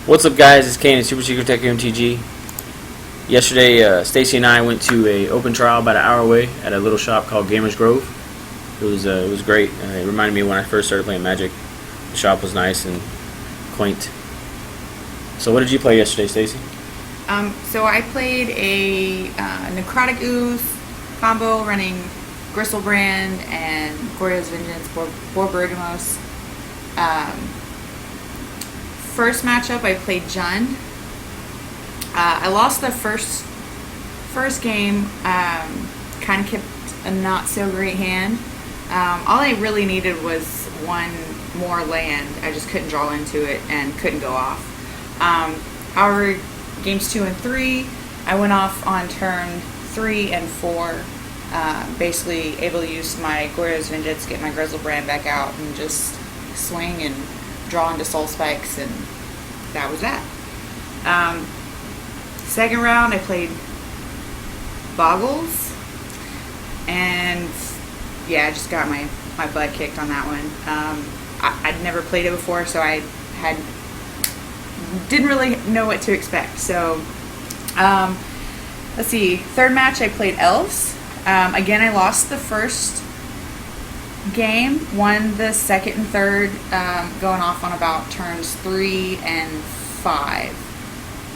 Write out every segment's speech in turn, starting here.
What's up, guys? It's Kane at Super Secret Tech MTG. Yesterday, Stacey and I went to a open trial about an hour away at a little shop called Gamers Grove. It was great. It reminded me of when I first started playing Magic. The shop was nice and quaint. So, what did you play yesterday, Stacey? So I played a Necrotic Ooze combo running Gristlebrand and Goryo's Vengeance, Borborygmos. First matchup, I played Jund. I lost the first game. Kind of kept a not so great hand. All I really needed was one more land. I just couldn't draw into it and couldn't go off. However, games 2 and 3, I went off on turn 3 and 4. Basically able to use my Goryo's Vengeance, get my Gristlebrand back out, and just swing and draw into Soul Spikes, and that was that. Second round, I played Boggles, and yeah, I just got my butt kicked on that one. I'd never played it before, so I didn't really know what to expect. So, let's see. Third match, I played Elves. Again, I lost the first game, won the second and third, going off on about turns 3 and 5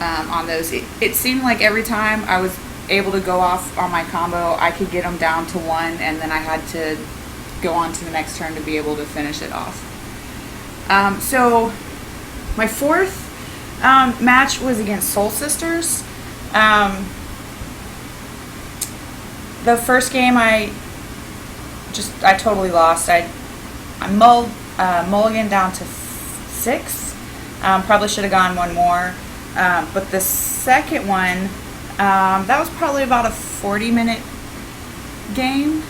on those. It seemed like every time I was able to go off on my combo, I could get them down to 1, and then I had to go on to the next turn to be able to finish it off. So my fourth match was against Soul Sisters. The first game I totally lost. I mulligan down to 6. Probably should have gone one more. But the second one, that was probably about a 40-minute game.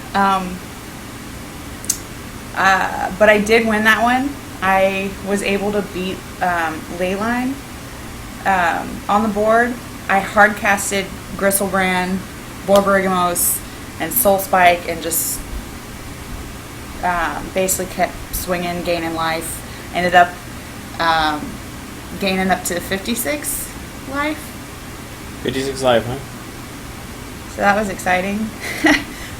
But I did win that one. I was able to beat Leyline on the board. I hard casted Gristlebrand, Borborygmos, and Soul Spike, and just basically kept swinging, gaining life. Ended up gaining up to 56 life. 56 life, huh? So that was exciting.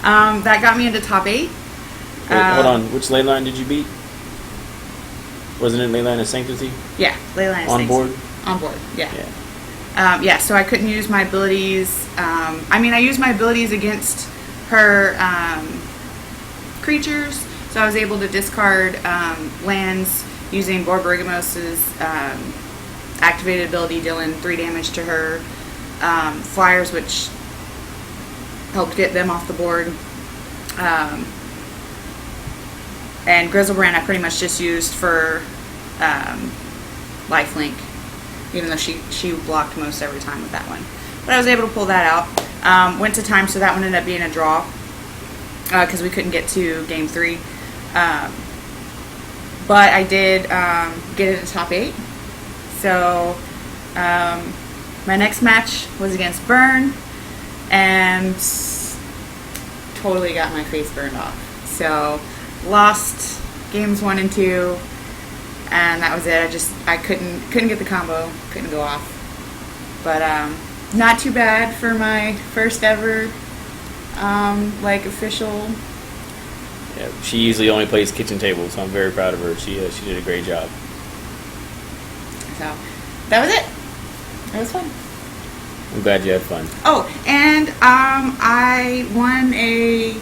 That got me into top 8. Wait, hold on. Which ley line did you beat? Wasn't it ley line of Sanctity? Yeah, ley line of On Sanctity. board? On board, yeah. Yeah, so I couldn't use my abilities. I used my abilities against her creatures, so I was able to discard lands using Borborygmos' activated ability, dealing 3 damage to her. Flyers, which helped get them off the board. And Gristlebrand I pretty much just used for lifelink, even though she blocked most every time with that one. But I was able to pull that out. Went to time, so that one ended up being a draw because we couldn't get to game 3. But I did get into top 8. So my next match was against Burn, and totally got my face burned off. So lost games 1 and 2, and that was it. I couldn't get the combo, couldn't go off. But not too bad for my first ever official. Yeah, she usually only plays kitchen table, so I'm very proud of her. She did a great job. So that was it. It was fun. I'm glad you had fun. Oh, and I won a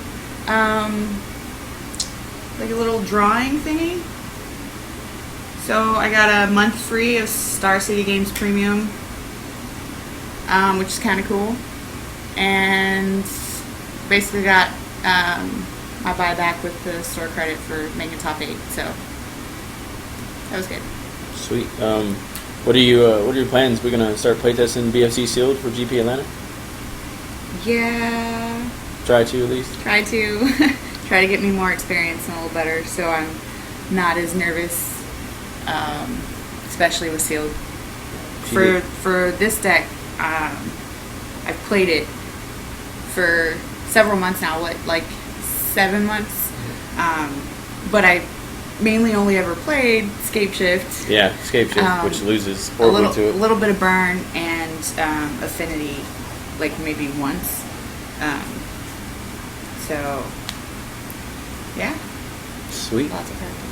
a little drawing thingy. So I got a month free of Star City Games Premium, which is kind of cool, and basically got my buyback with the store credit for making top 8. So that was good. Sweet. What are your plans? We're gonna start playtesting BFC Sealed for GP Atlanta. Yeah. Try to at least. Try to get me more experience and a little better, so I'm not as nervous, especially with Sealed. For this deck, I've played it for several months now, like 7 months. But I mainly only ever played Scape Shift. Yeah, Scape Shift, which loses A horribly to it. little bit of Burn and Affinity, like maybe once. So, yeah. Sweet. Lots of practice.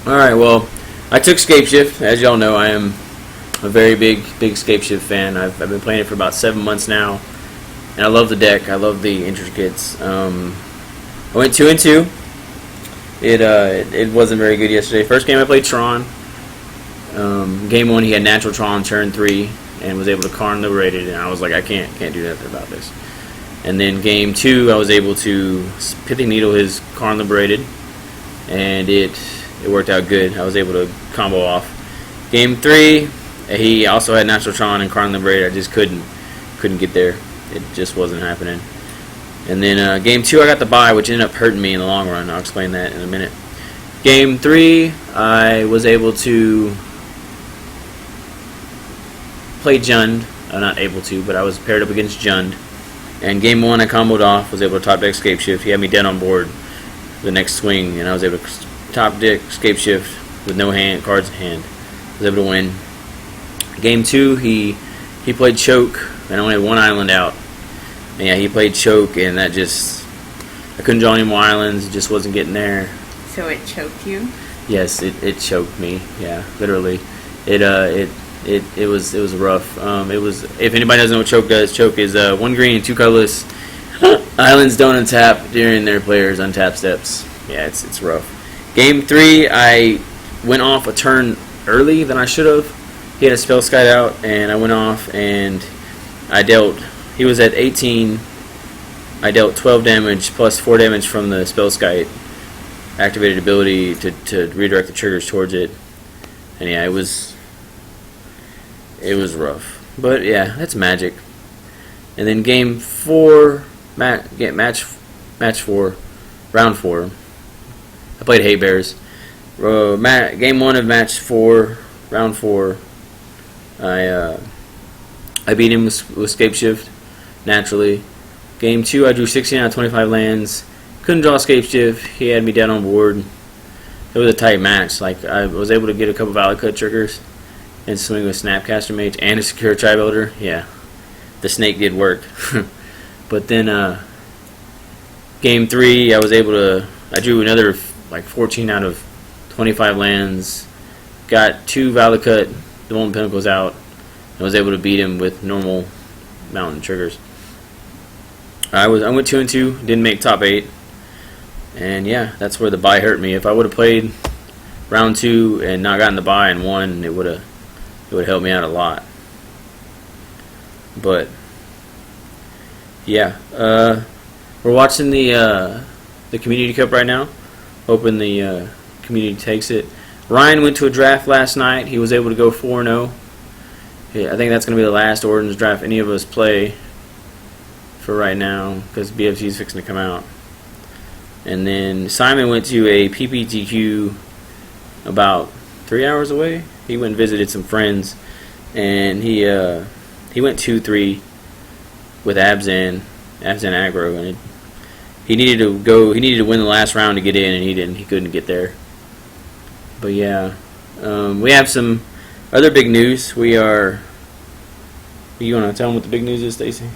Alright, well, I took Scape Shift. As y'all know, I am a very big Scape Shift fan. I've been playing it for about 7 months now, and I love the deck. I love the intricates. I went 2-2. It wasn't very good yesterday. First game I played Tron. Game 1 he had natural Tron turn 3 and was able to Karn Liberated, and I was like, I can't do nothing about this. And then game 2 I was able to Pithing Needle his Karn Liberated, and it worked out good. I was able to combo off. Game 3 he also had natural Tron and Karn Liberated. I just couldn't get there. It just wasn't happening. And then game 2 I got the bye, which ended up hurting me in the long run. I'll explain that in a minute. Game 3 I was able to play Jund. Not able to, but I was paired up against Jund. And game 1 I comboed off, was able to top deck Scape Shift. He had me dead on board the next swing, and I was able to top deck Scape Shift with no cards in hand. I was able to win. Game 2 he played Choke and only had 1 island out. And yeah, he played Choke, and that just, I couldn't draw any more islands. It just wasn't getting there. So it choked you? Yes, it choked me. Yeah, literally. It was rough. It was, if anybody doesn't know what Choke does, Choke is 1 green, 2 colorless. Islands don't untap during their players' untap steps. Yeah, it's rough. Game 3 I went off a turn early than I should have. He had a spell skite out, and I went off and I dealt. He was at 18. I dealt 12 damage plus 4 damage from the spell skite activated ability to redirect the triggers towards it. And yeah, it was rough. But yeah, that's Magic. And then game 4, match 4, round 4. I played Hay Bears. Game 1 of match 4, round 4. I beat him with Scape Shift naturally. Game 2 I drew 16 out of 25 lands. Couldn't draw Scape Shift. He had me dead on board. It was a tight match. Like, I was able to get a couple Valid Cut triggers and swing with Snapcaster Mage and a Secure Tribe Elder. Yeah, the snake did work. But then game 3 I was able to, I drew another like 14 out of 25 lands. Got 2 Valid Cut Devon Pinnacles out. I was able to beat him with normal mountain triggers. I went 2-2, didn't make top 8, and yeah, that's where the bye hurt me. If I would have played round 2 and not gotten the bye and won, it would have helped me out a lot. But yeah, we're watching the Community Cup right now, hoping the community takes it. Ryan went to a draft last night. He was able to go 4-0. Yeah, I think that's going to be the last Ordinance draft any of us play for right now, because BFC is fixing to come out. And then Simon went to a PPTQ about 3 hours away. He went and visited some friends, and he went 2-3 with Abzan aggro, and he needed to win the last round to get in, and he didn't. He couldn't get there. But yeah, we have some other big news. You want to tell them what the big news is, Stacey?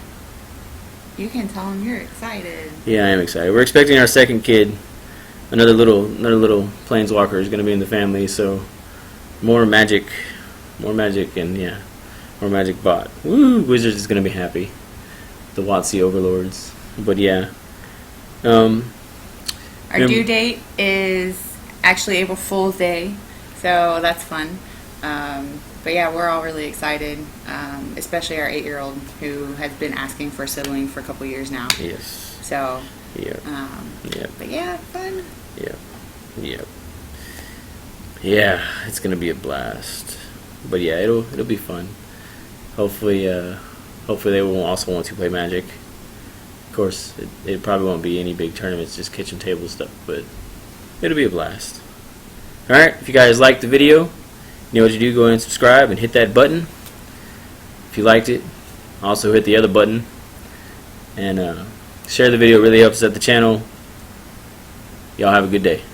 You can tell them you're excited. Yeah, I am excited. We're expecting our second kid. Another little planeswalker is going to be in the family. So more magic, and yeah, more magic bot. Woo! Wizards is going to be happy. The WotC overlords. But yeah, our due date is actually April Fool's Day, so that's fun. But yeah, we're all really excited, especially our 8-year-old who has been asking for a sibling for a couple years now. Yes. So. Yeah. Yeah. But yeah, fun. Yeah. Yeah. Yeah, it's gonna be a blast. But yeah, it'll be fun. Hopefully they will also want to play Magic. Of course, it probably won't be any big tournaments, just kitchen table stuff, but it'll be a blast. Alright, if you guys liked the video, you know what you do, go ahead and subscribe and hit that button. If you liked it, also hit the other button. And share the video, it really helps out the channel. Y'all have a good day.